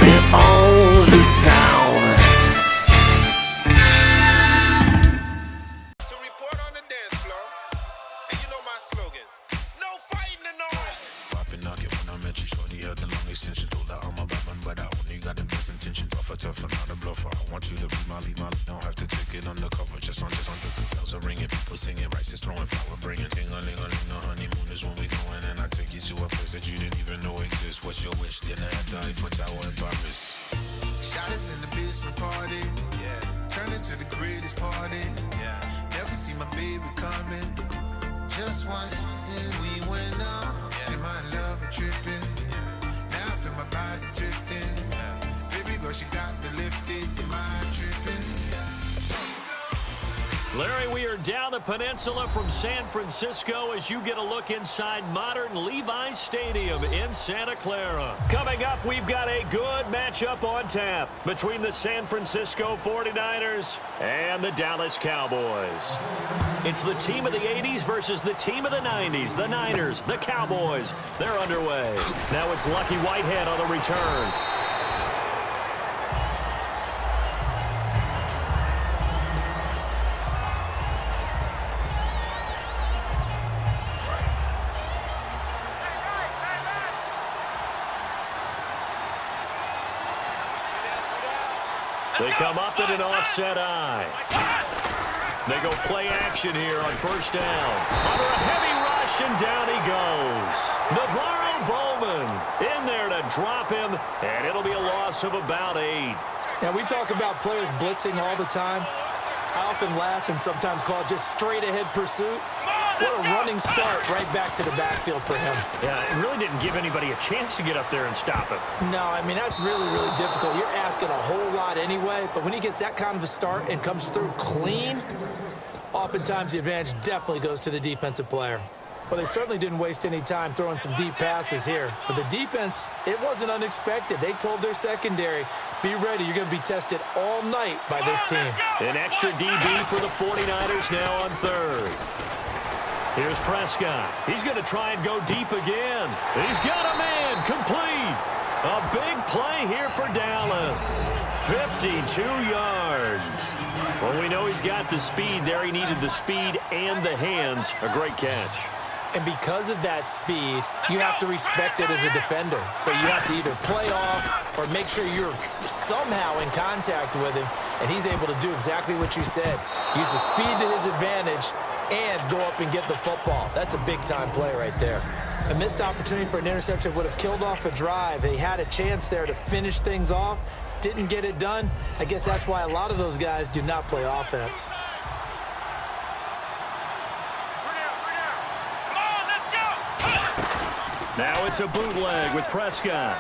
that owns this town. To report on the dance floor, and you know my slogan, no fighting in the hall. Poppin' nugget when I met you, shorty had the long extension. Told her I'm a bad man, but I only got the best intention. Tougher, not a bluffer. I want you to be my lead, don't have to take it undercover. Just under the bells are ringing, people singing, rice is throwing, flower bringing. Ting-a-ling-a-ling, the honeymoon is when we going, and I take you to a place that you didn't even know exists. What's your wish? Dinner at the Eiffel Tower in Paris. Shot us in the basement party, yeah. Turn into the greatest party, yeah. Never see my baby coming. Just once, then we went on. Yeah. And my love a tripping, yeah. Now I feel my body drifting, yeah. Baby girl, she got me lifted. Am I tripping? Yeah. Larry, we are down the peninsula from San Francisco as you get a look inside modern Levi's Stadium in Santa Clara. Coming up, we've got a good matchup on tap between the San Francisco 49ers and the Dallas Cowboys. It's the team of the 80s versus the team of the 90s. The Niners, the Cowboys, they're underway. Now it's Lucky Whitehead on the return. They come up in an offset eye. They go play action here on first down. Under a heavy rush, and down he goes. Navarro Bowman in there to drop him, and it'll be a loss of about 8. Now, we talk about players blitzing all the time. I often laugh and sometimes call it just straight-ahead pursuit. What a running start right back to the backfield for him. Yeah, it really didn't give anybody a chance to get up there and stop him. No, I mean, that's really, really difficult. You're asking a whole lot anyway, but when he gets that kind of a start and comes through clean, oftentimes the advantage definitely goes to the defensive player. Well, they certainly didn't waste any time throwing some deep passes here. But the defense, it wasn't unexpected. They told their secondary, be ready. You're going to be tested all night by this team. An extra DB for the 49ers now on third. Here's Prescott. He's going to try and go deep again. He's got a man complete. A big play here for Dallas. 52 yards. Well, we know he's got the speed there. He needed the speed and the hands. A great catch. And because of that speed, you have to respect it as a defender. So you have to either play off or make sure you're somehow in contact with him, and he's able to do exactly what you said. Use the speed to his advantage and go up and get the football. That's a big-time play right there. A missed opportunity for an interception would have killed off a drive. They had a chance there to finish things off, didn't get it done. I guess that's why a lot of those guys do not play offense. Now it's a bootleg with Prescott.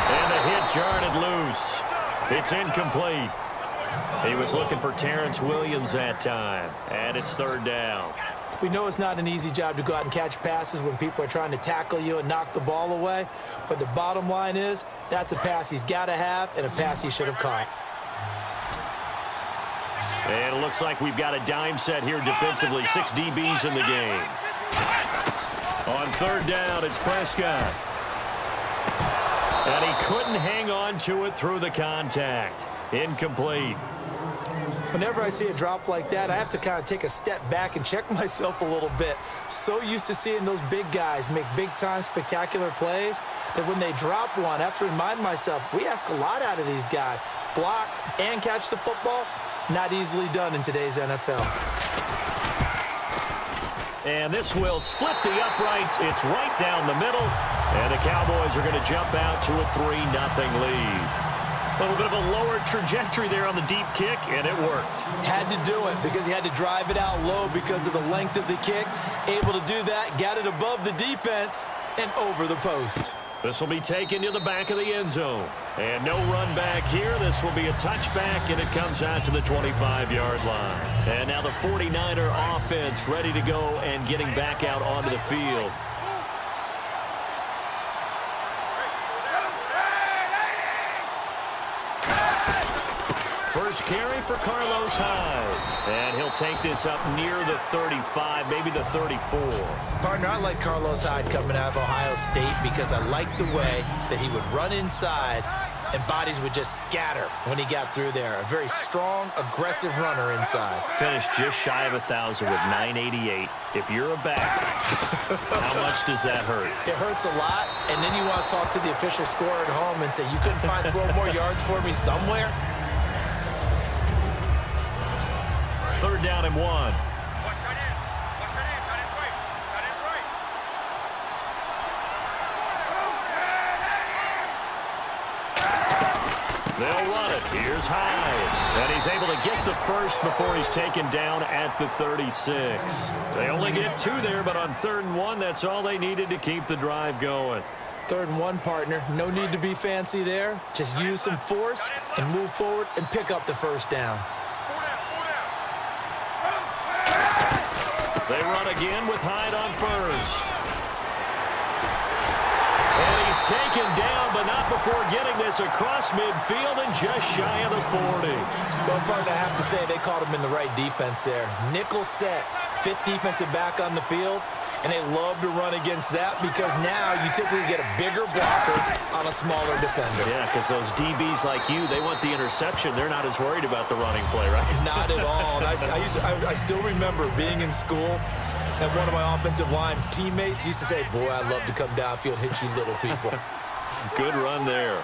And the hit jarred it loose. It's incomplete. He was looking for Terrence Williams that time. And it's third down. We know it's not an easy job to go out and catch passes when people are trying to tackle you and knock the ball away. But the bottom line is, that's a pass he's got to have and a pass he should have caught. And it looks like we've got a dime set here defensively. 6 DBs in the game. On third down, it's Prescott. And he couldn't hang on to it through the contact. Incomplete. Whenever I see a drop like that, I have to kind of take a step back and check myself a little bit. So used to seeing those big guys make big-time spectacular plays that when they drop one, I have to remind myself, we ask a lot out of these guys. Block and catch the football, not easily done in today's NFL. And this will split the uprights. It's right down the middle. And the Cowboys are going to jump out to a 3-0 lead. A little bit of a lower trajectory there on the deep kick, and it worked. Had to do it because he had to drive it out low because of the length of the kick. Able to do that, got it above the defense and over the post. This will be taken to the back of the end zone. And no run back here. This will be a touchback, and it comes out to the 25-yard line. And now the 49er offense ready to go and getting back out onto the field. first carry for Carlos Hyde. And he'll take this up near the 35, maybe the 34. Partner, I like Carlos Hyde coming out of Ohio State because I like the way that he would run inside and bodies would just scatter when he got through there. A very strong, aggressive runner inside. Finished just shy of 1,000 with 988. If you're a back, how much does that hurt? It hurts a lot, and then you want to talk to the official scorer at home and say, you couldn't find 12 more yards for me somewhere? Third down and 1. They'll run it. Here's Hyde. And he's able to get the first before he's taken down at the 36. They only get 2 there, but on 3rd and 1, that's all they needed to keep the drive going. 3rd and 1, partner. No need to be fancy there. Just use some force and move forward and pick up the first down. They run again with Hyde on first. And he's taken down, but not before getting this across midfield and just shy of the 40. Well, partner, I have to say they caught him in the right defense there. Nickel set, 5th defensive back on the field, and they love to run against that because now you typically get a bigger blocker on a smaller defender. Yeah, because those DBs like you, they want the interception. They're not as worried about the running play, right? Not at all. And I still remember being in school, and one of my offensive line teammates used to say, boy, I'd love to come downfield and hit you little people. Good run there.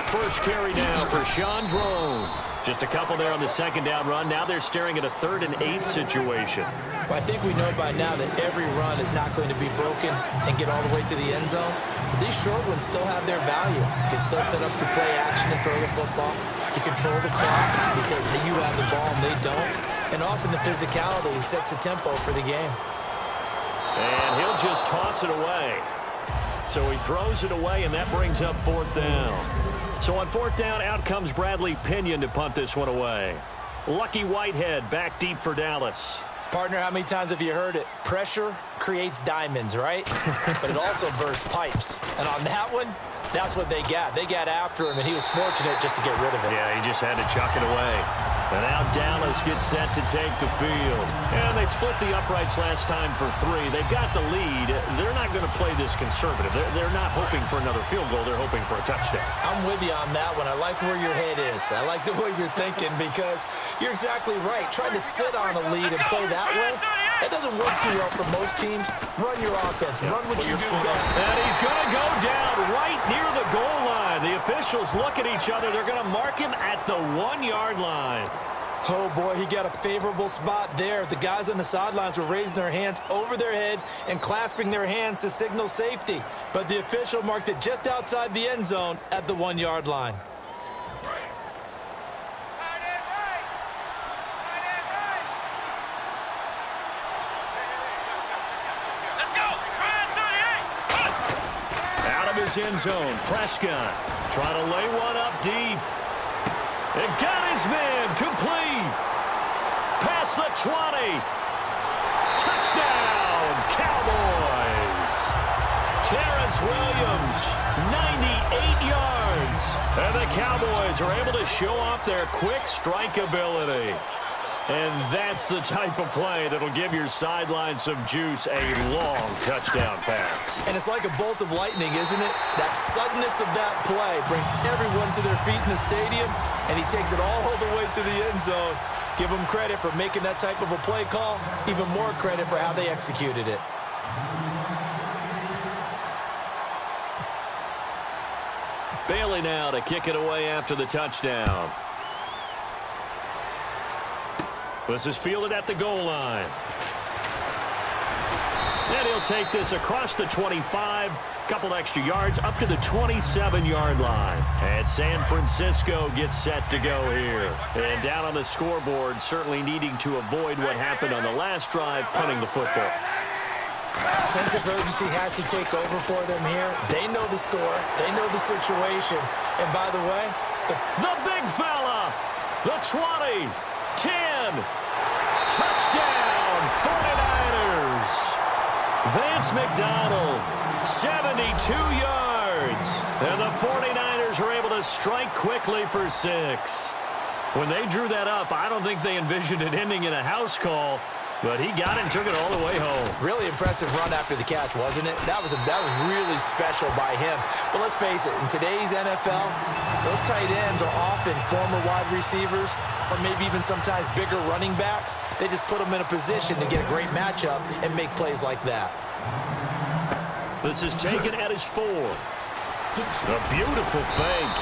First carry now for Sean Drone. Just a couple there on the 2nd down run. Now they're staring at a 3rd and 8 situation. Well, I think we know by now that every run is not going to be broken and get all the way to the end zone. But these short ones still have their value. You can still set up the play action and throw the football. You control the clock because you have the ball and they don't. And often the physicality sets the tempo for the game. And he'll just toss it away. So he throws it away, and that brings up 4th down. So on 4th down, out comes Bradley Pinion to punt this one away. Lucky Whitehead back deep for Dallas. Partner, how many times have you heard it? Pressure creates diamonds, right? But it also bursts pipes. And on that one, that's what they got. They got after him, and he was fortunate just to get rid of it. Yeah, he just had to chuck it away. And now Dallas gets set to take the field. And they split the uprights last time for 3. They've got the lead. They're not going to play this conservative. They're not hoping for another field goal. They're hoping for a touchdown. I'm with you on that one. I like where your head is. I like the way you're thinking because you're exactly right. Trying to sit on a lead and play that way, that doesn't work too well for most teams. Run your offense. Run what you do best. And he's going to go down right near the goal line. The officials look at each other. They're going to mark him at the 1-yard line. Oh, boy, he got a favorable spot there. The guys on the sidelines were raising their hands over their head and clasping their hands to signal safety. But the official marked it just outside the end zone at the 1-yard line. Out of his end zone, Prescott trying to lay one up deep. It got his man complete. Past the 20. Touchdown, Cowboys. Terrence Williams, 98 yards. And the Cowboys are able to show off their quick strike ability. And that's the type of play that'll give your sideline some juice, a long touchdown pass. And it's like a bolt of lightning, isn't it? That suddenness of that play brings everyone to their feet in the stadium, and he takes it all the way to the end zone. Give him credit for making that type of a play call, even more credit for how they executed it. Bailey now to kick it away after the touchdown. This is fielded at the goal line. And he'll take this across the 25, couple extra yards up to the 27-yard line. And San Francisco gets set to go here. And down on the scoreboard, certainly needing to avoid what happened on the last drive, punting the football. Sense of urgency has to take over for them here. They know the score. They know the situation. And by the way, the big fella, the 20, 10, touchdown, 49ers. Vance McDonald, 72 yards. yards. And the 49ers are able to strike quickly for 6. When they drew that up, I don't think they envisioned it ending in a house call, but he got it and took it all the way home. Really impressive run after the catch, wasn't it? That was really special by him. But let's face it, in today's NFL, those tight ends are often former wide receivers or maybe even sometimes bigger running backs. They just put them in a position to get a great matchup and make plays like that. This is taken at his 4. A beautiful fake.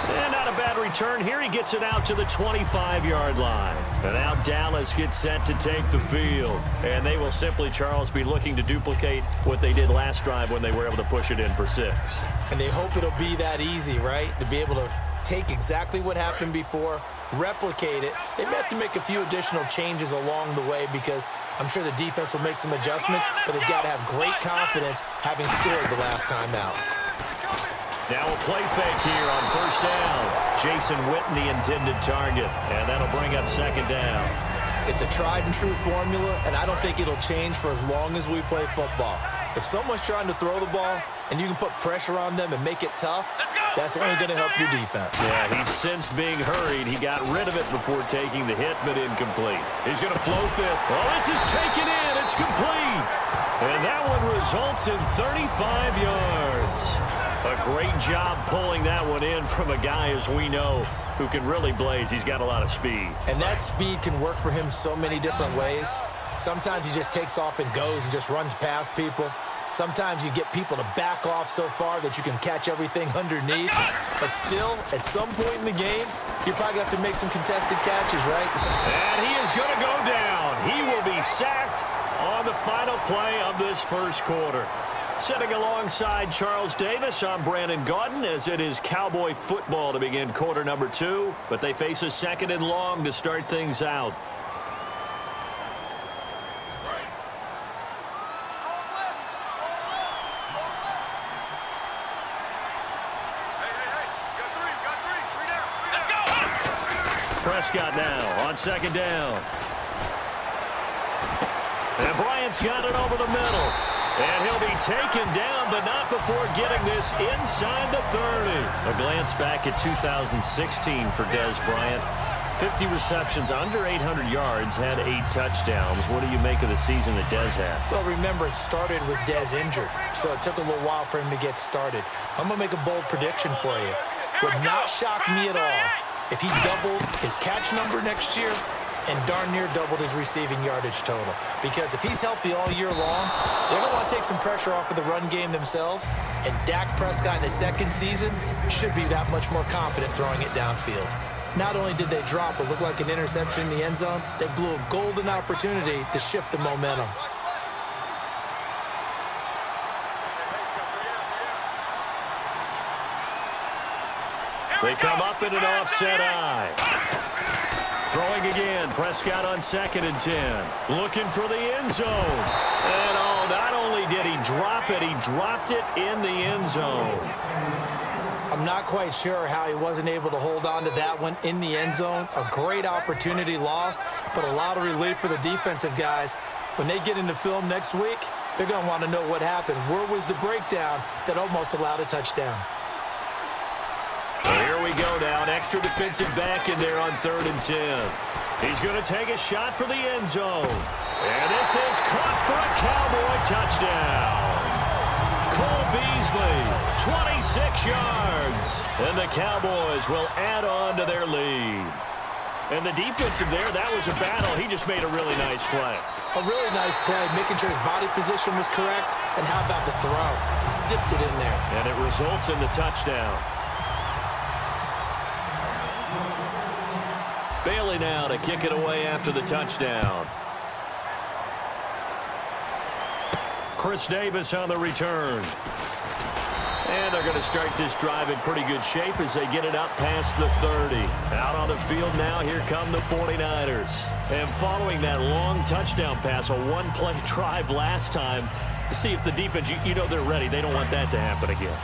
And not a bad return here. He gets it out to the 25-yard line. And now Dallas gets set to take the field. And they will simply, Charles, be looking to duplicate what they did last drive when they were able to push it in for 6. And they hope it'll be that easy, right? To be able to take exactly what happened before, replicate it. They may have to make a few additional changes along the way because I'm sure the defense will make some adjustments, but they've got to have great confidence having scored the last time out. Now a play fake here on first down. Jason Witten, the intended target, and that'll bring up second down. It's a tried and true formula, and I don't think it'll change for as long as we play football. If someone's trying to throw the ball and you can put pressure on them and make it tough, that's only going to help your defense. Yeah, he's since being hurried. He got rid of it before taking the hit, but incomplete. He's going to float this. Oh, this is taken in. It's complete. And that one results in 35 yards. A great job pulling that one in from a guy, as we know, who can really blaze. He's got a lot of speed. And that speed can work for him so many different ways. Sometimes he just takes off and goes and just runs past people. Sometimes you get people to back off so far that you can catch everything underneath. But still, at some point in the game, you probably have to make some contested catches, right? And he is going to go down. He will be sacked on the final play of this first quarter. Sitting alongside Charles Davis, I'm Brandon Gaudin, as it is Cowboy football to begin quarter number 2. But they face a second and long to start things out. Prescott now on second down. And Bryant's got it over the middle. And he'll be taken down, but not before getting this inside the 30. A glance back at 2016 for Dez Bryant. 50 receptions, under 800 yards, had 8 touchdowns. What do you make of the season that Dez had? Well, remember, it started with Dez injured, so it took a little while for him to get started. I'm going to make a bold prediction for you. Would not shock me at all if he doubled his catch number next year and darn near doubled his receiving yardage total. Because if he's healthy all year long, they're going to want to take some pressure off of the run game themselves, and Dak Prescott in his second season should be that much more confident throwing it downfield. Not only did they drop what looked like an interception in the end zone, they blew a golden opportunity to shift the momentum. They come up in an offset eye. Throwing again, Prescott on 2nd and 10. Looking for the end zone. And oh, not only did he drop it, he dropped it in the end zone. I'm not quite sure how he wasn't able to hold on to that one in the end zone. A great opportunity lost, but a lot of relief for the defensive guys. When they get into film next week, they're going to want to know what happened. Where was the breakdown that almost allowed a touchdown? Here we go now. An extra defensive back in there on 3rd and 10. He's going to take a shot for the end zone. And this is caught for a Cowboy touchdown. Cole Beasley, 26 yards. And the Cowboys will add on to their lead. And the defensive there, that was a battle. He just made a really nice play. A really nice play, making sure his body position was correct. And how about the throw? Zipped it in there. And it results in the touchdown. Bailey now to kick it away after the touchdown. Chris Davis on the return. And they're going to start this drive in pretty good shape as they get it up past the 30. Out on the field now, here come the 49ers. And following that long touchdown pass, a one-play drive last time, to see if the defense, you know they're ready. They don't want that to happen again.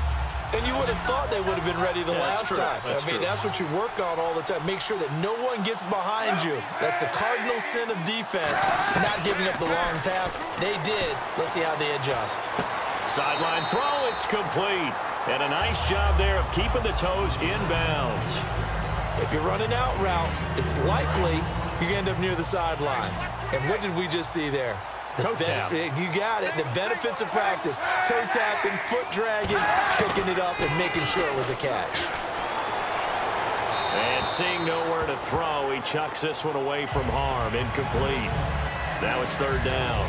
And you would have thought they would have been ready the last time. That's what you work on all the time. Make sure that no one gets behind you. That's the cardinal sin of defense, not giving up the long pass. They did. Let's see how they adjust. Sideline throw, it's complete. And a nice job there of keeping the toes in bounds. If you're running out route, it's likely you're going to end up near the sideline. And what did we just see there? Toe tap. You got it. The benefits of practice. Toe tapping, foot dragging, picking it up, and making sure it was a catch. And seeing nowhere to throw, he chucks this one away from harm. Incomplete. Now it's third down.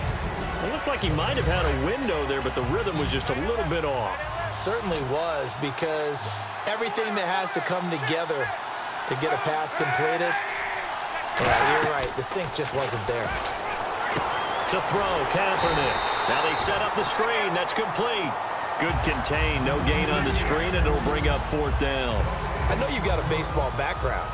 It looked like he might have had a window there, but the rhythm was just a little bit off. It certainly was, because everything that has to come together to get a pass completed, yeah, you're right. The sync just wasn't there. To throw, Kaepernick. Now they set up the screen. That's complete. Good contain. No gain on the screen, and it'll bring up fourth down. I know you've got a baseball background,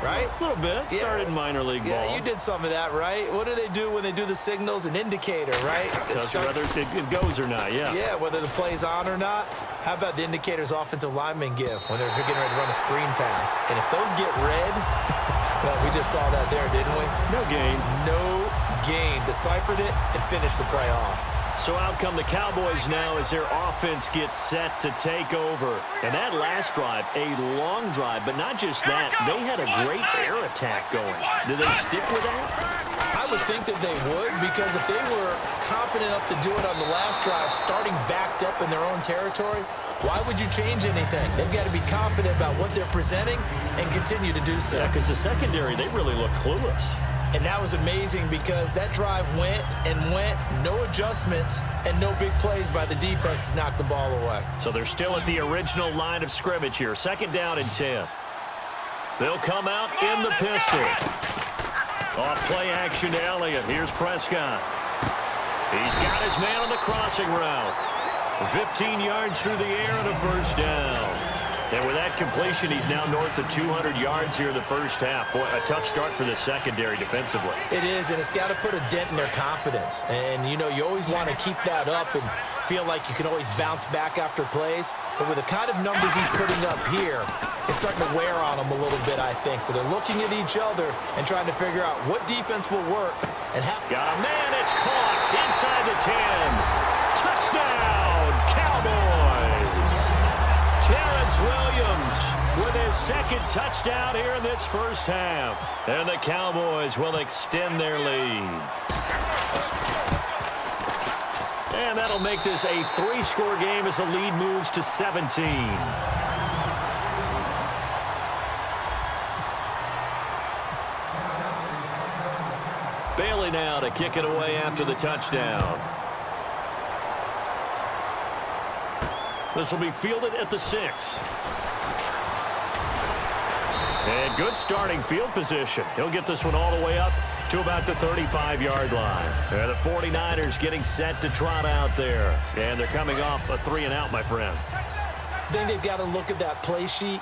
right? A little bit. Started in minor league ball. Yeah, you did some of that, right? What do they do when they do the signals? An indicator, right? Tells you whether it goes or not, yeah. Yeah, whether the play's on or not. How about the indicators offensive linemen give when they're getting ready to run a screen pass? And if those get red, well, we just saw that there, didn't we? No gain. No gain. Deciphered it and finished the play off. So out come the Cowboys now as their offense gets set to take over. And that last drive, a long drive, but not just that. They had a great air attack going. Do they stick with that? I would think that they would, because if they were competent enough to do it on the last drive, starting backed up in their own territory, why would you change anything? They've got to be confident about what they're presenting and continue to do so. Yeah, because the secondary, they really look clueless. And that was amazing, because that drive went and went, no adjustments, and no big plays by the defense to knock the ball away. So they're still at the original line of scrimmage here. Second down and 10. They'll come out in the pistol. Off play action to Elliott. Here's Prescott. He's got his man on the crossing route. 15 yards through the air and a first down. And with that completion, he's now north of 200 yards here in the first half. Boy, a tough start for the secondary defensively. It is, and it's got to put a dent in their confidence. And, you know, you always want to keep that up and feel like you can always bounce back after plays. But with the kind of numbers he's putting up here, it's starting to wear on them a little bit, I think. So they're looking at each other and trying to figure out what defense will work and how. Got a man, it's caught inside the 10. Touchdown, Cowboys. Terrence Williams with his second touchdown here in this first half. And the Cowboys will extend their lead. And that'll make this a 3-score game as the lead moves to 17. Bailey now to kick it away after the touchdown. This will be fielded at the 6. And good starting field position. He'll get this one all the way up to about the 35-yard line. And the 49ers getting set to trot out there. And they're coming off a 3-and-out, my friend. I think they've got to look at that play sheet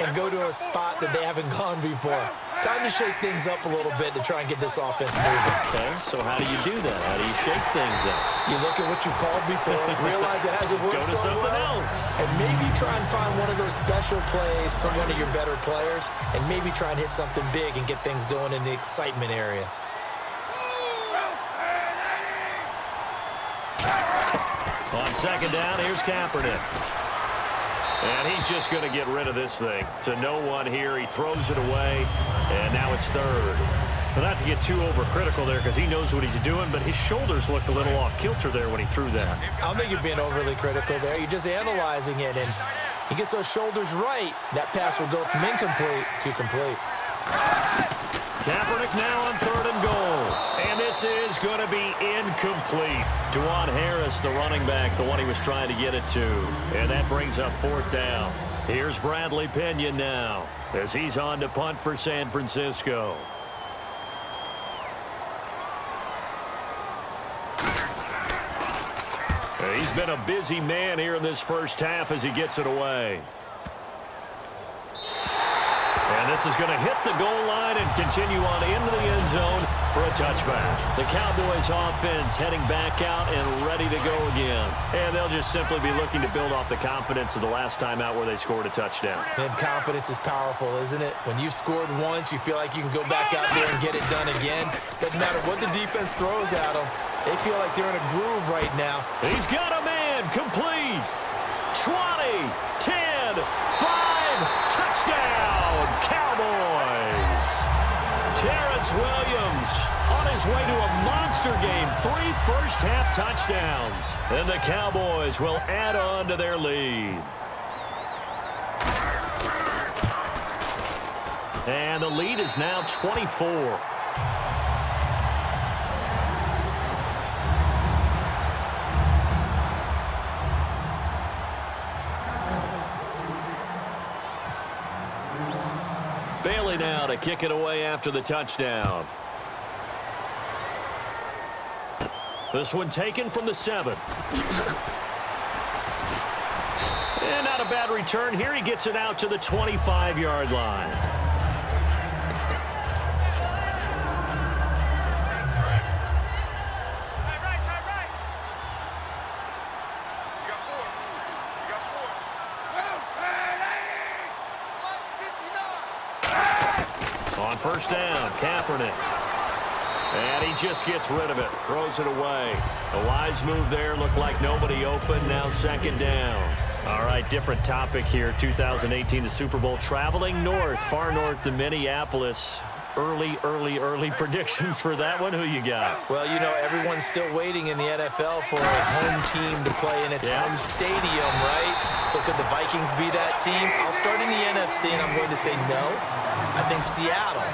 and go to a spot that they haven't gone before. Time to shake things up a little bit to try and get this offense moving. Okay, so how do you do that? How do you shake things up? You look at what you've called before, realize it hasn't worked Go to so something well, else. and maybe try and find one of those special plays from one of your better players, and maybe try and hit something big and get things going in the excitement area. On second down, here's Kaepernick. And he's just going to get rid of this thing. To no one here. He throws it away, and now it's third. But not to get too overcritical there, because he knows what he's doing, but his shoulders looked a little off kilter there when he threw that. I don't think you're being overly critical there. You're just analyzing it, and he gets those shoulders right. That pass will go from incomplete to complete. Kaepernick now on third and goal. And this is going to be incomplete. Juwan Harris, the running back, the one he was trying to get it to. And that brings up fourth down. Here's Bradley Pinion now as he's on to punt for San Francisco. He's been a busy man here in this first half as he gets it away. And this is going to hit the goal line and continue on into the end zone for a touchback. The Cowboys offense heading back out and ready to go again. And they'll just simply be looking to build off the confidence of the last time out where they scored a touchdown. And confidence is powerful, isn't it? When you've scored once, you feel like you can go back out there and get it done again. Doesn't matter what the defense throws at them. They feel like they're in a groove right now. He's got a man. And complete. 20, 10, 5, touchdown, Cowboys. Terrence Williams on his way to a monster game, 3 first-half touchdowns. And the Cowboys will add on to their lead. And the lead is now 24. Bailey now to kick it away after the touchdown. This one taken from the 7. And not a bad return here. He gets it out to the 25-yard line. On first down, Kaepernick. And he just gets rid of it, throws it away. A wise move there, looked like nobody open, now second down. All right, different topic here, 2018, the Super Bowl, traveling north, far north to Minneapolis. Early predictions for that one. Who you got? Well, you know, everyone's still waiting in the NFL for a home team to play in its home stadium, right? So could the Vikings be that team? I'll start in the NFC, and I'm going to say no. I think Seattle,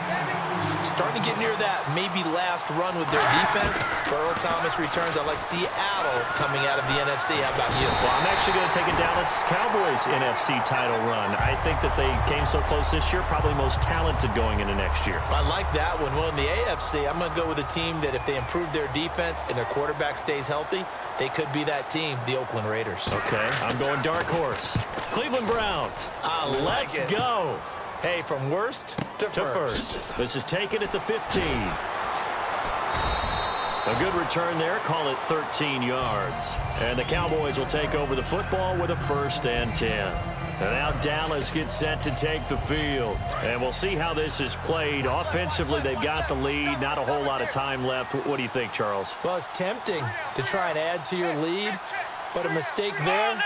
starting to get near that maybe last run with their defense. Earl Thomas returns. I like Seattle coming out of the NFC. How about you? Well, I'm actually going to take a Dallas Cowboys NFC title run. I think that they came so close this year, probably most talented going into next year. I like that one. Well, in the AFC, I'm going to go with a team that if they improve their defense and their quarterback stays healthy, they could be that team, the Oakland Raiders. Okay, I'm going dark horse. Cleveland Browns. Let's go. Hey, from worst to first. This is taken at the 15. A good return there. Call it 13 yards. And the Cowboys will take over the football with a 1st and 10. And now Dallas gets set to take the field. And we'll see how this is played. Offensively, they've got the lead. Not a whole lot of time left. What do you think, Charles? Well, it's tempting to try and add to your lead, but a mistake there,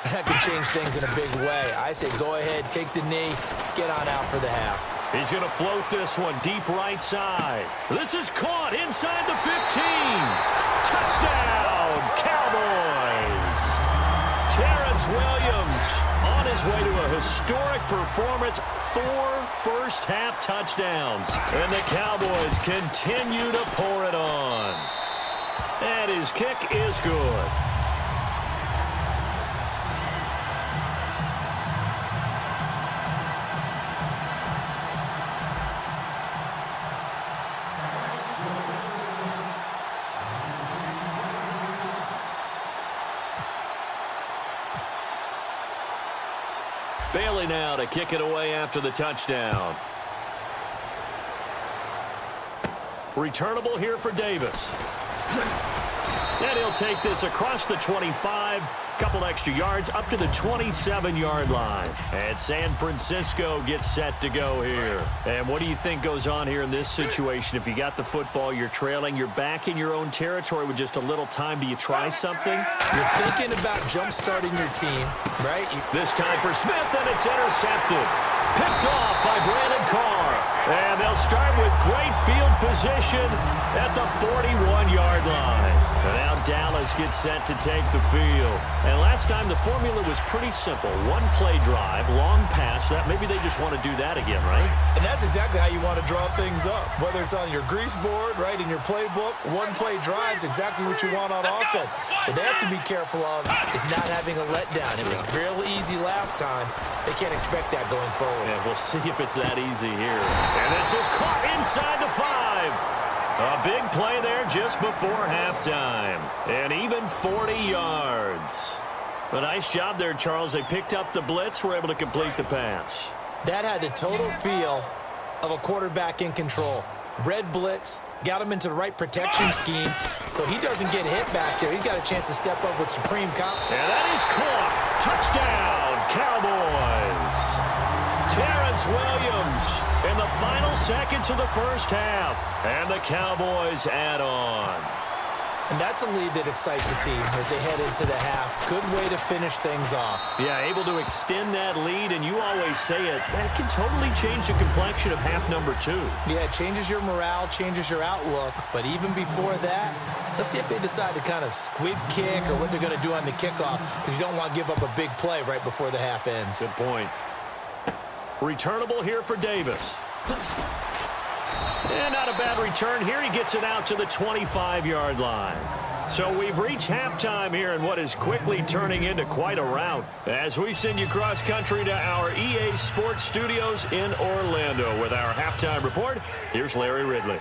that could change things in a big way. I say go ahead, take the knee, get on out for the half. He's going to float this one deep right side. This is caught inside the 15. Touchdown, Cowboys. Terrence Williams on his way to a historic performance, 4 first-half touchdowns. And the Cowboys continue to pour it on. And his kick is good. Bailey now to kick it away after the touchdown. Returnable here for Davis. And he'll take this across the 25. Couple extra yards up to the 27-yard line. And San Francisco gets set to go here. And what do you think goes on here in this situation? If you got the football, you're trailing, you're back in your own territory with just a little time. Do you try something? You're thinking about jump-starting your team, right? This time for Smith, and it's intercepted. Picked off by Brandon Carr. And they'll start with great field position at the 41-yard line. And now Dallas gets set to take the field. And last time the formula was pretty simple. One play drive, long pass. That maybe they just want to do that again, right? And that's exactly how you want to draw things up. Whether it's on your grease board, right, in your playbook, one play drive is exactly what you want on offense. What they have to be careful of is not having a letdown. It was real easy last time. They can't expect that going forward. Yeah, we'll see if it's that easy here. And this is caught inside the 5. A big play there just before halftime. And even 40 yards. A nice job there, Charles. They picked up the blitz, were able to complete the pass. That had the total feel of a quarterback in control. Red blitz, got him into the right protection scheme, so he doesn't get hit back there. He's got a chance to step up with supreme confidence. And that is caught. Touchdown, Cowboys. Terrence Williams in the final seconds of the first half. And the Cowboys add on. And that's a lead that excites the team as they head into the half. Good way to finish things off. Yeah, able to extend that lead, and you always say it, that can totally change the complexion of half number 2. Yeah, it changes your morale, changes your outlook. But even before that, let's see if they decide to kind of squib kick or what they're going to do on the kickoff, because you don't want to give up a big play right before the half ends. Good point. Returnable here for Davis. And not a bad return here. He gets it out to the 25-yard line. So we've reached halftime here in what is quickly turning into quite a rout. As we send you cross-country to our EA Sports Studios in Orlando with our halftime report, here's Larry Ridley.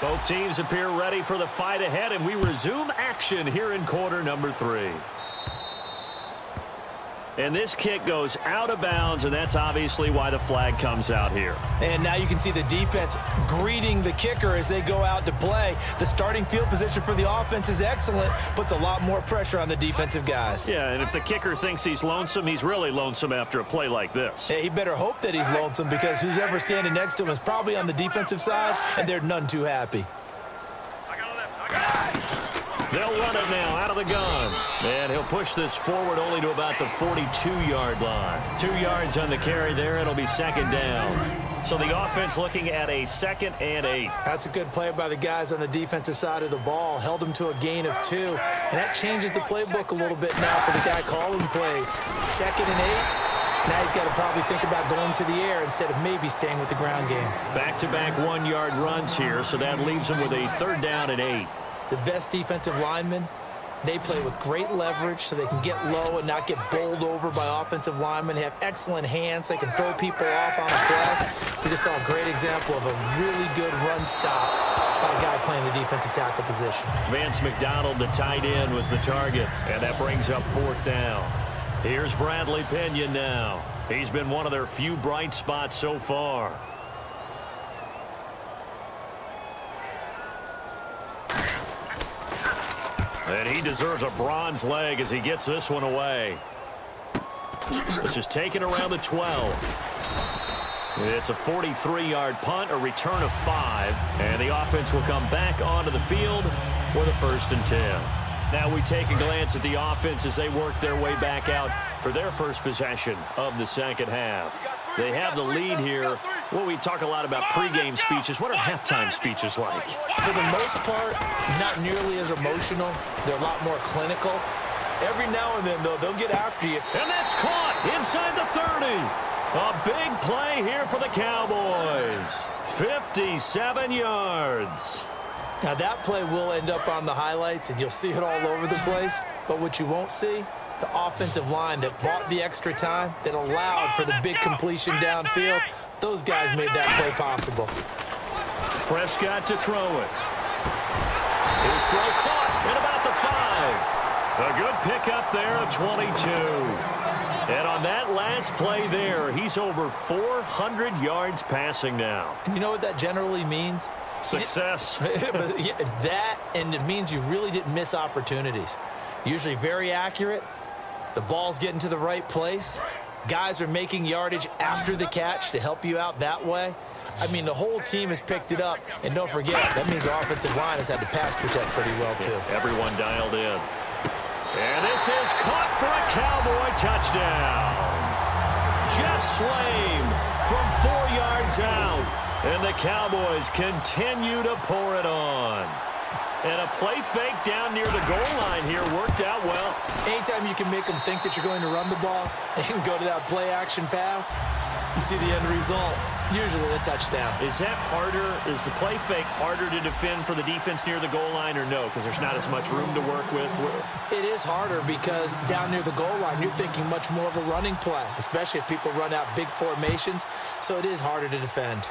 Both teams appear ready for the fight ahead, and we resume action here in quarter number 3. And this kick goes out of bounds, and that's obviously why the flag comes out here. And now you can see the defense greeting the kicker as they go out to play. The starting field position for the offense is excellent, puts a lot more pressure on the defensive guys. Yeah, and if the kicker thinks he's lonesome, he's really lonesome after a play like this. Yeah, he better hope that he's lonesome, because who's ever standing next to him is probably on the defensive side, and they're none too happy. They'll run it now out of the gun. And he'll push this forward only to about the 42-yard line. 2 yards on the carry there. It'll be second down. So the offense looking at a 2nd and 8. That's a good play by the guys on the defensive side of the ball. Held them to a gain of 2. And that changes the playbook a little bit now for the guy calling plays. 2nd and 8. Now he's got to probably think about going to the air instead of maybe staying with the ground game. Back-to-back 1-yard runs here, so that leaves him with a 3rd down and 8. The best defensive linemen, they play with great leverage so they can get low and not get bowled over by offensive linemen. They have excellent hands. They can throw people off on a play. We just saw a great example of a really good run stop by a guy playing the defensive tackle position. Vance McDonald, the tight end, was the target, and that brings up 4th down. Here's Bradley Pena now. He's been one of their few bright spots so far. And he deserves a bronze leg as he gets this one away. This is taken around the 12. It's a 43-yard punt, a return of 5, and the offense will come back onto the field with a 1st and 10. Now we take a glance at the offense as they work their way back out for their first possession of the second half. They have the lead here. Well, we talk a lot about pregame speeches. What are halftime speeches like? For the most part, not nearly as emotional. They're a lot more clinical. Every now and then, though, they'll get after you. And that's caught inside the 30. A big play here for the Cowboys. 57 yards. Now, that play will end up on the highlights, and you'll see it all over the place. But what you won't see, the offensive line that bought the extra time, that allowed for the big completion downfield, those guys made that play possible. Prescott to throw it. His throw caught at about the 5. A good pickup there at 22. And on that last play there, he's over 400 yards passing now. You know what that generally means? Success. That, and it means you really didn't miss opportunities. Usually very accurate. The ball's getting to the right place. Guys are making yardage after the catch to help you out that way. I mean, the whole team has picked it up. And don't forget, that means the offensive line has had to pass protect pretty well, too. Yeah, everyone dialed in. And this is caught for a Cowboy touchdown. Jeff Slame from 4 yards out. And the Cowboys continue to pour it on. And a play fake down near the goal line here worked out well. Anytime you can make them think that you're going to run the ball and go to that play-action pass, you see the end result, usually a touchdown. Is that harder? Is the play fake harder to defend for the defense near the goal line or no? Because there's not as much room to work with? It is harder because down near the goal line, you're thinking much more of a running play, especially if people run out big formations. So it is harder to defend.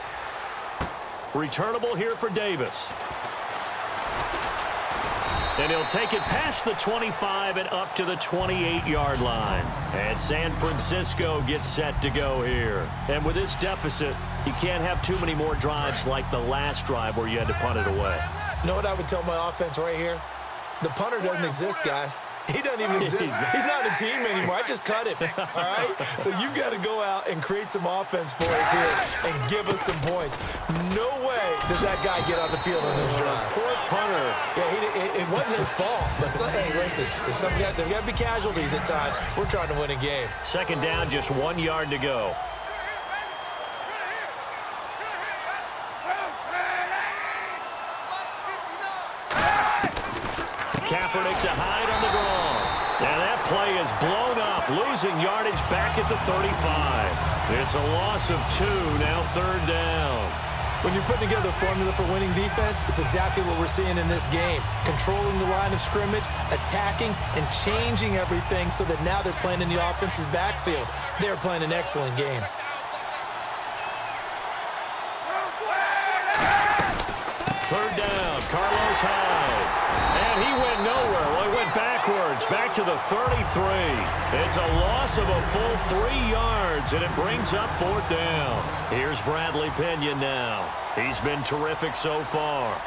Returnable here for Davis. And he'll take it past the 25 and up to the 28-yard line. And San Francisco gets set to go here. And with this deficit, you can't have too many more drives like the last drive where you had to punt it away. You know what I would tell my offense right here? The punter doesn't exist, guys. He doesn't even exist. He's not a team anymore. I just cut him, all right? So you've got to go out and create some offense for us here and give us some points. No way does that guy get on the field on this drive. Poor punter. Yeah, it wasn't his fault. But, hey, listen, there's got to be casualties at times. We're trying to win a game. Second down, just 1 yard to go. Kaepernick to hide on the draw. And that play is blown up, losing yardage back at the 35. It's a loss of 2, now third down. When you're putting together a formula for winning defense, it's exactly what we're seeing in this game. Controlling the line of scrimmage, attacking, and changing everything so that now they're playing in the offense's backfield. They're playing an excellent game. Third down, Carlos Hyde. And he went nowhere. Well, he went backwards, back to the 33. It's a loss of a full 3 yards, and it brings up fourth down. Here's Bradley Pinion now. He's been terrific so far.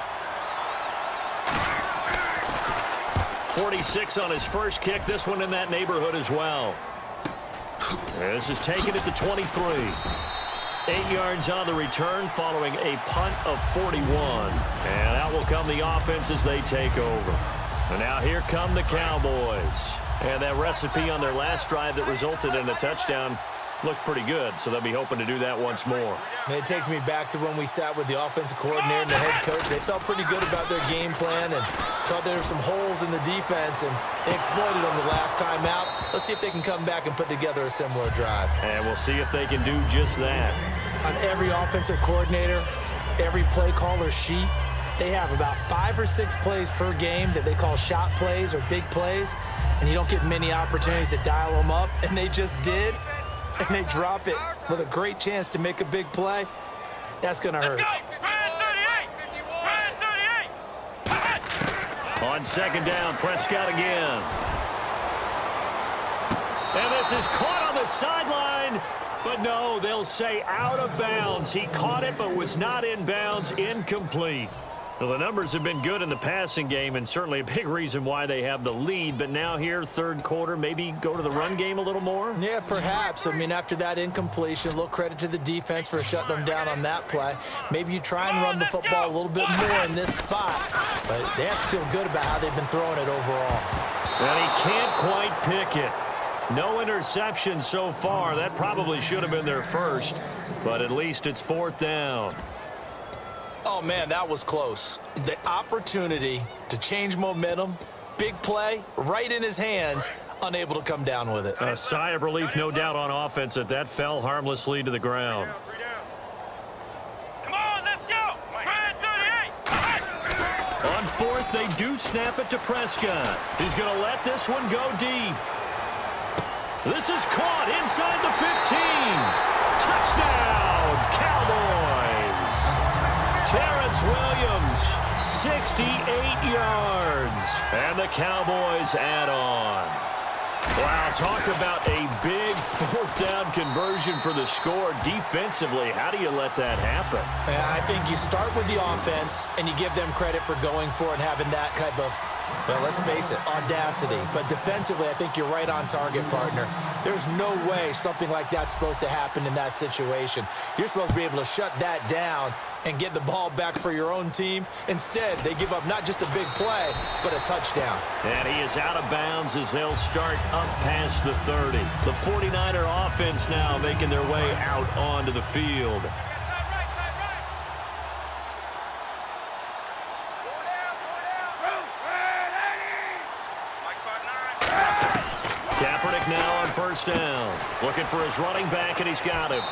46 on his first kick. This one in that neighborhood as well. This is taken at the 23. 8 yards on the return following a punt of 41. And out will come the offense as they take over. And now here come the Cowboys. And that recipe on their last drive that resulted in a touchdown looked pretty good, so they'll be hoping to do that once more. It takes me back to when we sat with the offensive coordinator and the head coach. They felt pretty good about their game plan and thought there were some holes in the defense, and they exploited them the last time out. Let's see if they can come back and put together a similar drive. And we'll see if they can do just that. On every offensive coordinator, every play caller sheet, they have about 5 or 6 plays per game that they call shot plays or big plays, and you don't get many opportunities to dial them up, and they just did. And they drop it with a great chance to make a big play. That's going to hurt. On second down, Prescott again. And this is caught on the sideline. But no, they'll say out of bounds. He caught it but was not in bounds. Incomplete. Well, the numbers have been good in the passing game and certainly a big reason why they have the lead. But now here, third quarter, maybe go to the run game a little more? Yeah, perhaps. I mean, after that incompletion, a little credit to the defense for shutting them down on that play. Maybe you try and run the football a little bit more in this spot. But they have to feel good about how they've been throwing it overall. And he can't quite pick it. No interception so far. That probably should have been their first. But at least it's fourth down. Oh, man, that was close. The opportunity to change momentum, big play, right in his hands, unable to come down with it. A sigh of relief, no doubt, on offense that that fell harmlessly to the ground. Come on, let's go! On fourth, they do snap it to Prescott. He's going to let this one go deep. This is caught inside the 15. Touchdown, Cowboys. Terrence Williams, 68 yards. And the Cowboys add on. Wow, talk about a big fourth down conversion for the score. Defensively, how do you let that happen? I think you start with the offense and you give them credit for going for it and having that type of, well, let's face it, audacity. But defensively, I think you're right on target, partner. There's no way something like that's supposed to happen in that situation. You're supposed to be able to shut that down and get the ball back for your own team. Instead, they give up not just a big play, but a touchdown. And he is out of bounds as they'll start up past the 30. The 49er offense now making their way out onto the field. Kaepernick now on first down. Looking for his running back, and he's got him.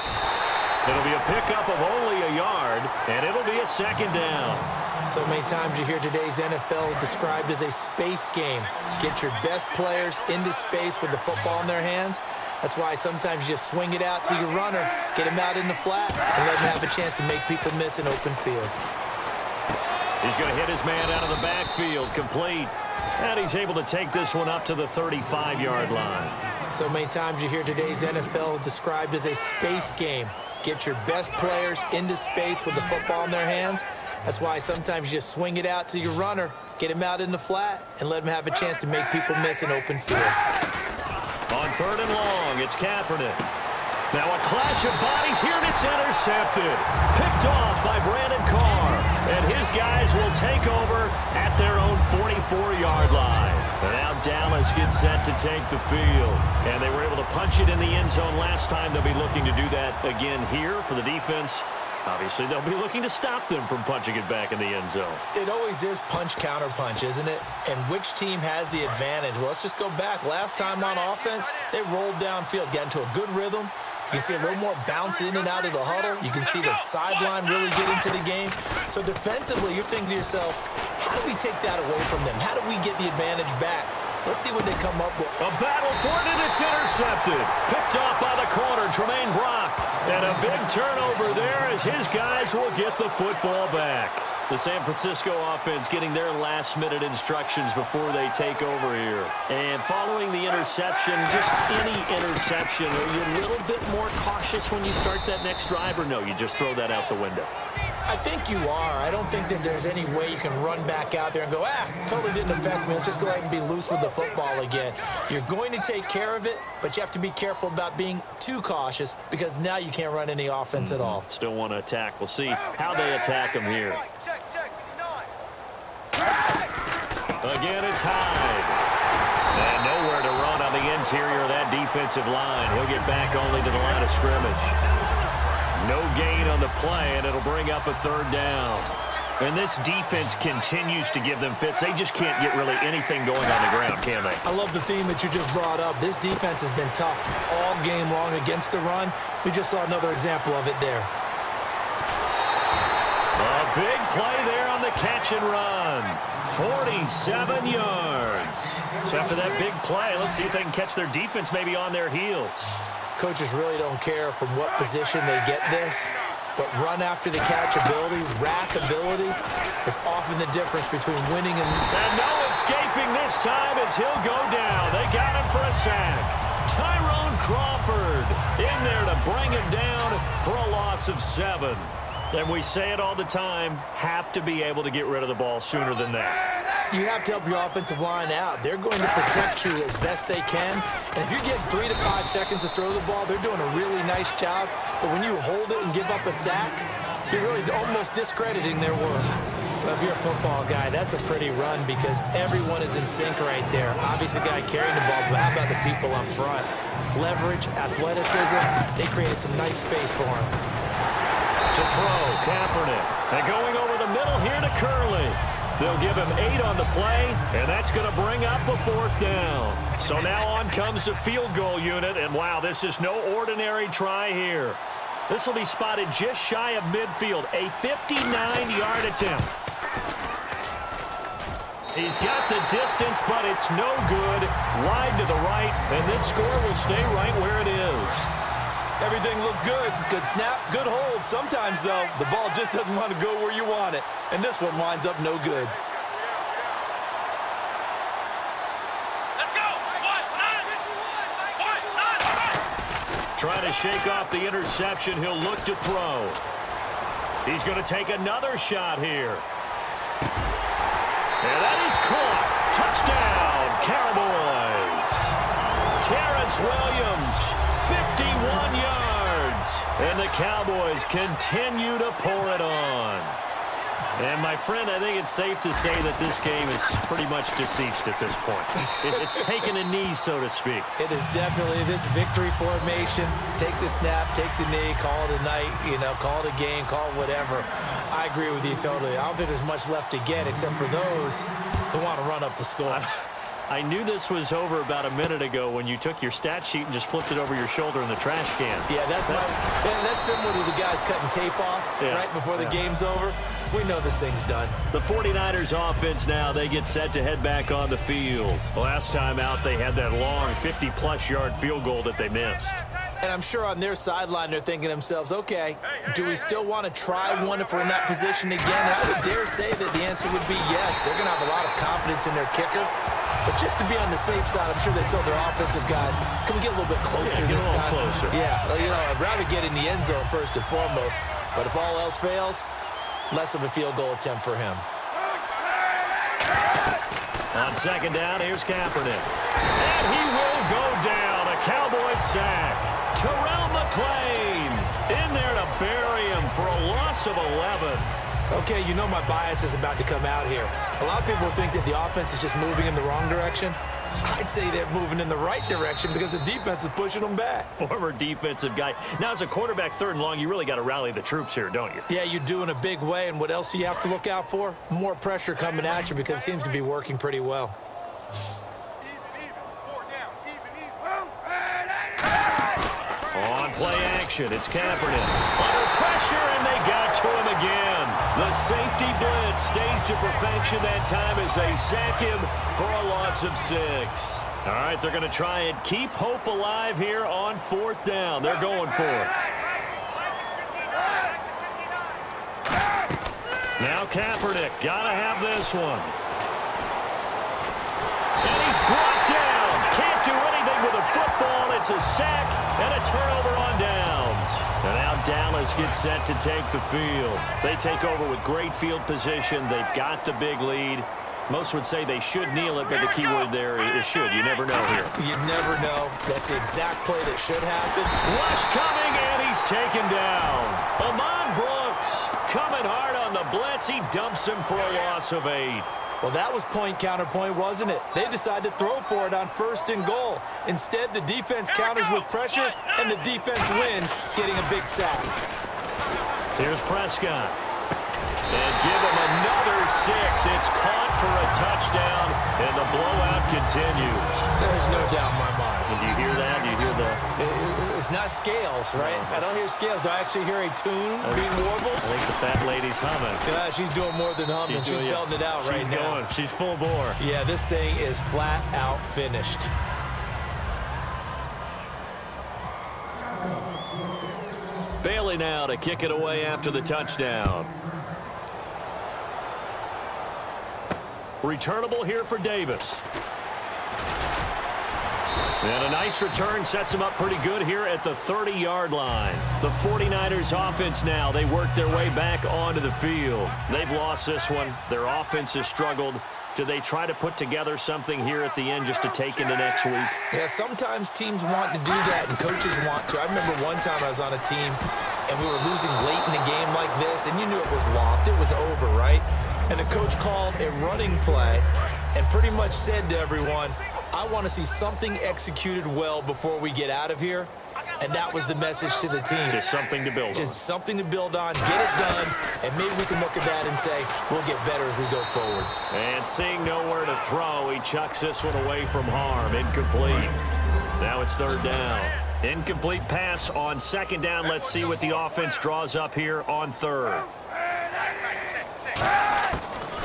It'll be a pickup of only a yard, and it'll be a second down. So many times you hear today's NFL described as a space game. Get your best players into space with the football in their hands. That's why sometimes you just swing it out to your runner, get him out in the flat, and let him have a chance to make people miss an open field. He's going to hit his man out of the backfield, complete. And he's able to take this one up to the 35-yard line. So many times you hear today's NFL described as a space game. Get your best players into space with the football in their hands. That's why sometimes you just swing it out to your runner, get him out in the flat, and let him have a chance to make people miss an open field. On 3rd and long, it's Kaepernick. Now a clash of bodies here, and it's intercepted. Picked off by Brandon Carr. And his guys will take over at their own 44-yard line. And now Dallas gets set to take the field. And they were able to punch it in the end zone last time. They'll be looking to do that again here for the defense. Obviously, they'll be looking to stop them from punching it back in the end zone. It always is punch-counter-punch, isn't it? And which team has the advantage? Well, let's just go back. Last time on offense, they rolled downfield, got into a good rhythm. You can see a little more bounce in and out of the huddle. You can see the sideline really get into the game. So defensively, you're thinking to yourself, how do we take that away from them? How do we get the advantage back? Let's see what they come up with. A battle for it, and it's intercepted. Picked off by the corner, Tremaine Brock. And a big turnover there as his guys will get the football back. The San Francisco offense getting their last-minute instructions before they take over here. And following the interception, just any interception, are you a little bit more cautious when you start that next drive, or no, you just throw that out the window? I think you are. I don't think that there's any way you can run back out there and go, totally didn't affect me. Let's just go ahead and be loose with the football again. You're going to take care of it, but you have to be careful about being too cautious because now you can't run any offense at all. Still want to attack. We'll see how they attack them here. Again, it's Hyde. And nowhere to run on the interior of that defensive line. He'll get back only to the line of scrimmage. No gain on the play, and it'll bring up a 3rd down. And this defense continues to give them fits. They just can't get really anything going on the ground, can they? I love the theme that you just brought up. This defense has been tough all game long against the run. We just saw another example of it there. A big play there on the catch and run. 47 yards. So after that big play, let's see if they can catch their defense maybe on their heels. Coaches really don't care from what position they get this, but run after the catch ability, rack ability is often the difference between winning and... And no escaping this time as he'll go down. They got him for a sack. Tyrone Crawford in there to bring him down for a loss of 7. And we say it all the time, have to be able to get rid of the ball sooner than that. You have to help your offensive line out. They're going to protect you as best they can. And if you're getting 3 to 5 seconds to throw the ball, they're doing a really nice job. But when you hold it and give up a sack, you're really almost discrediting their work. Well, if you're a football guy, that's a pretty run because everyone is in sync right there. Obviously, the guy carrying the ball, but how about the people up front? Leverage, athleticism, they created some nice space for him. To throw, Kaepernick. And going over the middle here to Curley. They'll give him 8 on the play, and that's going to bring up a 4th down. So now on comes the field goal unit, and wow, this is no ordinary try here. This will be spotted just shy of midfield, a 59-yard attempt. He's got the distance, but it's no good. Wide to the right, and this score will stay right where it is. Everything looked good. Good snap, good hold. Sometimes, though, the ball just doesn't want to go where you want it. And this one winds up no good. Let's go! Trying to shake off the interception. He'll look to throw. He's going to take another shot here. And that is caught. Touchdown, Cowboys. Terrence Williams, 51 yards. And the Cowboys continue to pour it on. And, my friend, I think it's safe to say that this game is pretty much deceased at this point. It's taken a knee, so to speak. It is definitely this victory formation. Take the snap, take the knee, call it a night, call it a game, call it whatever. I agree with you totally. I don't think there's much left to get except for those who want to run up the score. I knew this was over about a minute ago when you took your stat sheet and just flipped it over your shoulder in the trash can. Yeah, that's similar to the guys cutting tape off right before the game's over. We know this thing's done. The 49ers offense now, they get set to head back on the field. Last time out, they had that long 50-plus yard field goal that they missed. And I'm sure on their sideline, they're thinking to themselves, okay, do we still want to try one if we're in that position again? And I would dare say that the answer would be yes. They're going to have a lot of confidence in their kicker. But just to be on the safe side, I'm sure they told their offensive guys, can we get a little bit closer this time? Closer. Yeah, I'd rather get in the end zone first and foremost. But if all else fails, less of a field goal attempt for him. On second down, here's Kaepernick. And he will go down. A Cowboys sack. Terrell McClain in there to bury him for a loss of 11. Okay, you know my bias is about to come out here. A lot of people think that the offense is just moving in the wrong direction. I'd say they're moving in the right direction because the defense is pushing them back. Former defensive guy. Now, as a quarterback, third and long, you really got to rally the troops here, don't you? Yeah, you do in a big way. And what else do you have to look out for? More pressure coming at you because it seems to be working pretty well. On play action, it's Kaepernick. Under pressure, and they got to him again. The safety blitz staged to perfection that time as they sack him for a loss of 6. All right, they're going to try and keep hope alive here on fourth down. They're going for it. Now Kaepernick, got to have this one. And he's brought down. Can't do anything with a football. It's a sack and a turnover on downs. And now Dallas gets set to take the field. They take over with great field position. They've got the big lead. Most would say they should kneel it, but the key word there is should. You never know here. You never know. That's the exact play that should happen. Rush coming, and he's taken down. Amon Brooks coming hard on the blitz. He dumps him for a loss of 8. Well, that was point counterpoint, wasn't it? They decided to throw for it on first and goal. Instead, the defense counters with pressure, and the defense wins, getting a big sack. Here's Prescott. And give him another 6. It's caught for a touchdown, and the blowout continues. There's no doubt in my mind. Did you hear that? Do you hear the... It's not scales, right? I don't hear scales. Do I actually hear a tune being warbled? I think the fat lady's humming. Yeah, she's doing more than humming. She's belting it out right now. Going. She's full bore. Yeah, this thing is flat out finished. Bailey now to kick it away after the touchdown. Returnable here for Davis. And a nice return sets him up pretty good here at the 30-yard line. The 49ers offense now, they work their way back onto the field. They've lost this one. Their offense has struggled. Do they try to put together something here at the end just to take into next week? Yeah, sometimes teams want to do that and coaches want to. I remember one time I was on a team and we were losing late in a game like this and you knew it was lost. It was over, right? And the coach called a running play and pretty much said to everyone, I want to see something executed well before we get out of here. And that was the message to the team. Just something to build on. Just something to build on, get it done, and maybe we can look at that and say, we'll get better as we go forward. And seeing nowhere to throw, he chucks this one away from harm. Incomplete. Now it's third down. Incomplete pass on second down. Let's see what the offense draws up here on third.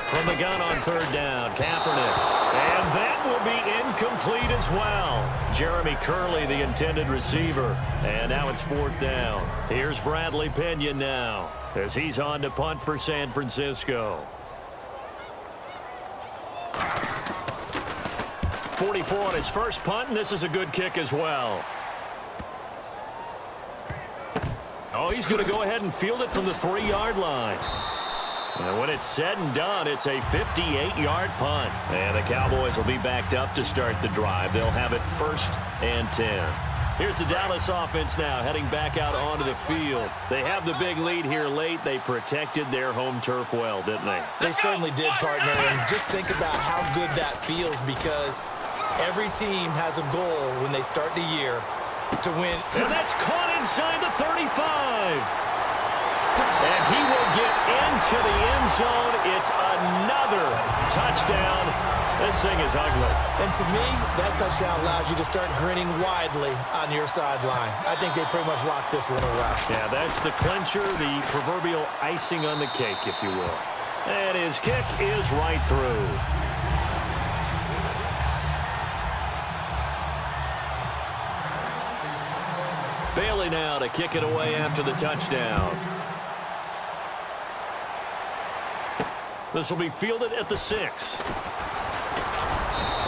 From the gun on third down, Kaepernick. And that will be incomplete as well. Jeremy Curley, the intended receiver. And now it's fourth down. Here's Bradley Pinion now as he's on to punt for San Francisco. 44 on his first punt, and this is a good kick as well. Oh, he's going to go ahead and field it from the 3-yard line. And when it's said and done, it's a 58-yard punt. And the Cowboys will be backed up to start the drive. They'll have it 1st and 10. Here's the Dallas offense now heading back out onto the field. They have the big lead here late. They protected their home turf well, didn't they? They certainly did, partner. And just think about how good that feels because every team has a goal when they start the year to win. And that's caught inside the 35. And he will get into the end zone. It's another touchdown. This thing is ugly. And to me, that touchdown allows you to start grinning widely on your sideline. I think they pretty much locked this one away. Yeah, that's the clincher, the proverbial icing on the cake, if you will. And his kick is right through. Bailey now to kick it away after the touchdown. This will be fielded at the 6.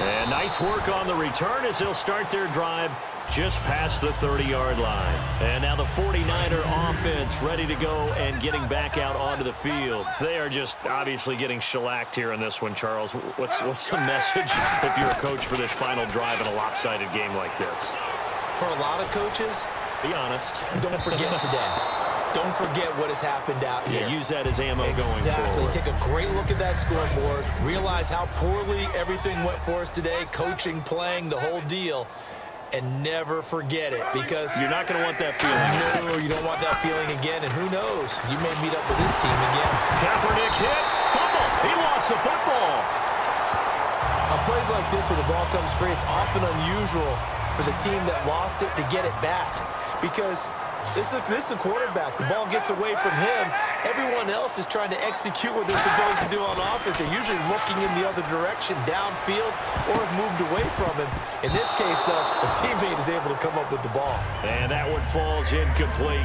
And nice work on the return as they'll start their drive just past the 30-yard line. And now the 49er offense ready to go and getting back out onto the field. They are just obviously getting shellacked here in this one, Charles. What's the message if you're a coach for this final drive in a lopsided game like this? For a lot of coaches, be honest. Don't forget today. Don't forget what has happened out here. Yeah, use that as ammo going Exactly. forward. Take a great look at that scoreboard. Realize how poorly everything went for us today. Coaching, playing, the whole deal. And never forget it, because you're not going to want that feeling. No, you don't want that feeling again. And who knows? You may meet up with this team again. Kaepernick hit. Fumble. He lost the football. On plays like this, when the ball comes free, it's often unusual for the team that lost it to get it back, because this is a quarterback. The ball gets away from him. Everyone else is trying to execute what they're supposed to do on offense. They're usually looking in the other direction, downfield, or have moved away from him. In this case, though, a teammate is able to come up with the ball. And that one falls incomplete.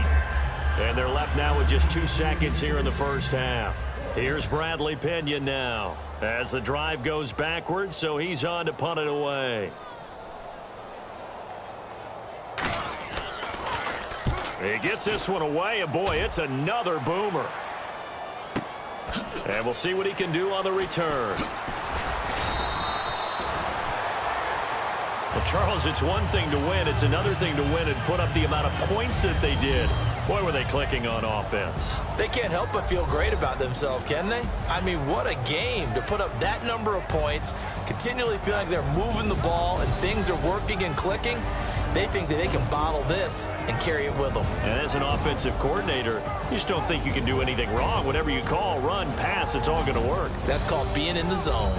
And they're left now with just 2 seconds here in the first half. Here's Bradley Pinion now as the drive goes backwards, so he's on to punt it away. He gets this one away, and boy, it's another boomer. And we'll see what he can do on the return. Well, Charles, it's one thing to win. It's another thing to win and put up the amount of points that they did. Boy, were they clicking on offense. They can't help but feel great about themselves, can they? I mean, what a game to put up that number of points, continually feel like they're moving the ball and things are working and clicking. They think that they can bottle this and carry it with them. And as an offensive coordinator, you just don't think you can do anything wrong. Whatever you call, run, pass, it's all going to work. That's called being in the zone.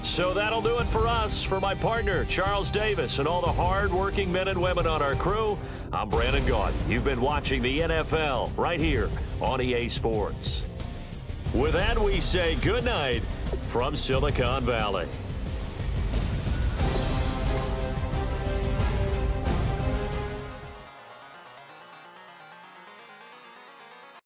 So that'll do it for us. For my partner, Charles Davis, and all the hard-working men and women on our crew, I'm Brandon Gaudin. You've been watching the NFL right here on EA Sports. With that, we say good night from Silicon Valley.